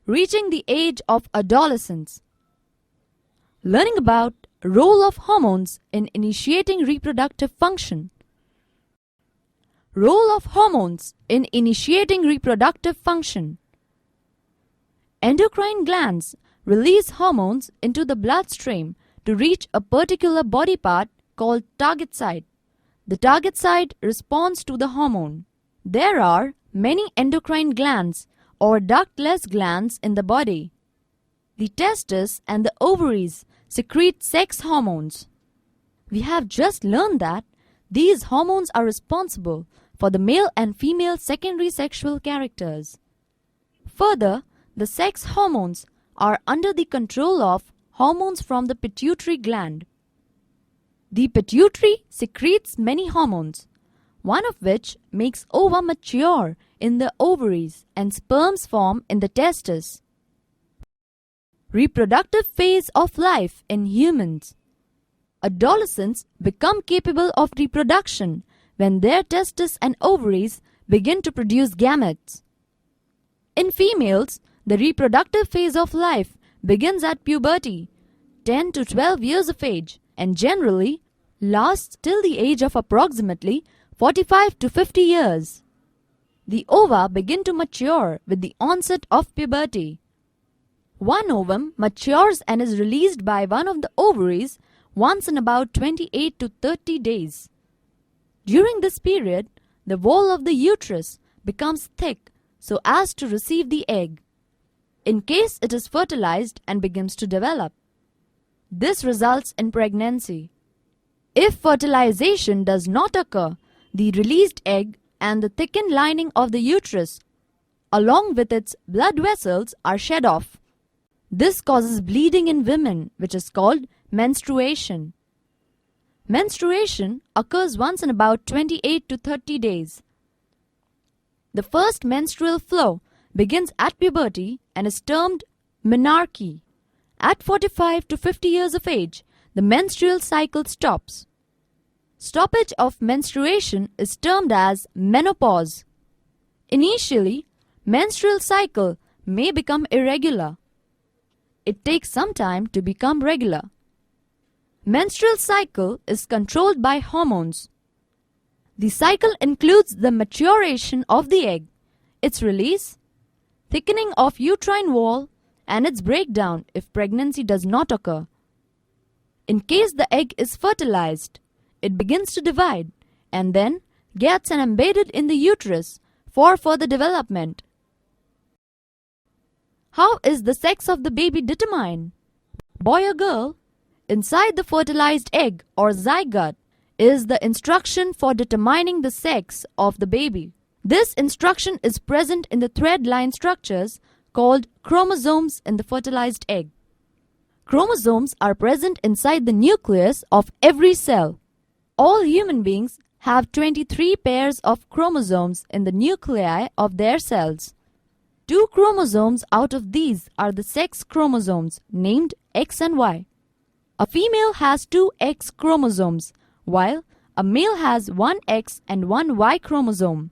Reaching the age of adolescence. Learning about role of hormones in initiating reproductive function. Role of hormones in initiating reproductive function. Endocrine glands release hormones into the bloodstream to reach a particular body part called target site. The target site responds to the hormone. There are many endocrine glands or ductless glands in the body. The testes and the ovaries secrete sex hormones. We have just learned that these hormones are responsible for the male and female secondary sexual characters. Further, the sex hormones are under the control of hormones from the pituitary gland. The pituitary secretes many hormones, one of which makes ova mature in the ovaries and sperms form in the testes. Reproductive phase of life in humans. Adolescents become capable of reproduction when their testes and ovaries begin to produce gametes. In females, the reproductive phase of life begins at puberty, 10 to 12 years of age, and generally lasts till the age of approximately 45 to 50 years. The ova begin to mature with the onset of puberty. One ovum matures and is released by one of the ovaries once in about 28 to 30 days. During this period, the wall of the uterus becomes thick so as to receive the egg, in case it is fertilized and begins to develop. This results in pregnancy. If fertilization does not occur, the released egg and the thickened lining of the uterus, along with its blood vessels, are shed off. This causes bleeding in women, which is called menstruation. Menstruation occurs once in about 28 to 30 days. The first menstrual flow begins at puberty and is termed menarche. At 45 to 50 years of age, the menstrual cycle stops. Stoppage of menstruation is termed as menopause. Initially, menstrual cycle may become irregular. It takes some time to become regular. Menstrual cycle is controlled by hormones. The cycle includes the maturation of the egg, its release, thickening of uterine wall, and its breakdown if pregnancy does not occur. In case the egg is fertilized, it begins to divide and then gets embedded in the uterus for further development. How is the sex of the baby determined? Boy or girl? Inside the fertilized egg or zygote is the instruction for determining the sex of the baby. This instruction is present in the thread-line structures called chromosomes in the fertilized egg. Chromosomes are present inside the nucleus of every cell. All human beings have 23 pairs of chromosomes in the nuclei of their cells. 2 chromosomes out of these are the sex chromosomes named X and Y. A female has 2 X chromosomes, while a male has 1 X and 1 Y chromosome.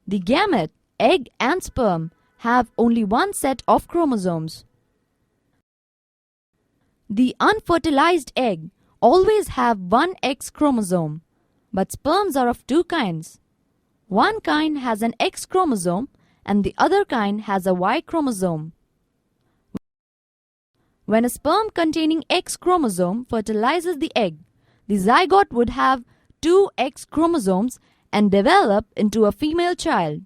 The gamete, egg and sperm have only one set of chromosomes. The unfertilized egg always have 1 X chromosome, but sperms are of 2 kinds. One kind has an X chromosome and the other kind has a Y chromosome. When a sperm containing X chromosome fertilizes the egg, the zygote would have 2 X chromosomes and develop into a female child.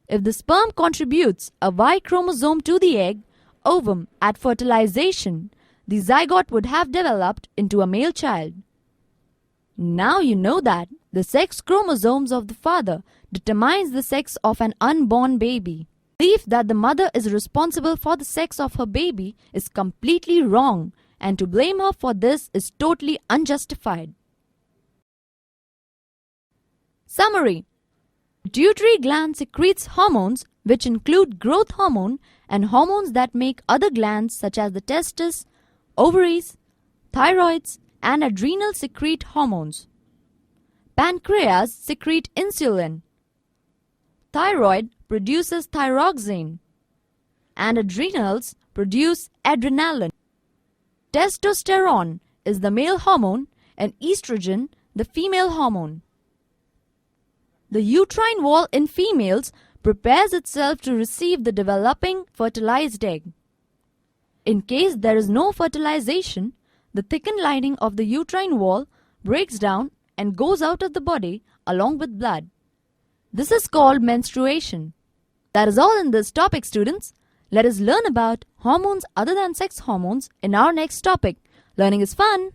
If the sperm contributes a Y chromosome to the egg ovum at fertilization, the zygote would have developed into a male child. Now you know that the sex chromosomes of the father determines the sex of an unborn baby. The belief that the mother is responsible for the sex of her baby is completely wrong, and to blame her for this is totally unjustified. Summary: pituitary gland secretes hormones which include growth hormone and hormones that make other glands such as the testes, ovaries, thyroids, and adrenal secrete hormones. Pancreas secrete insulin. Thyroid produces thyroxine, and adrenals produce adrenaline. Testosterone is the male hormone and estrogen the female hormone. The uterine wall in females prepares itself to receive the developing fertilized egg. In case there is no fertilization, the thickened lining of the uterine wall breaks down and goes out of the body along with blood. This is called menstruation. That is all in this topic, students. Let us learn about hormones other than sex hormones in our next topic. Learning is fun.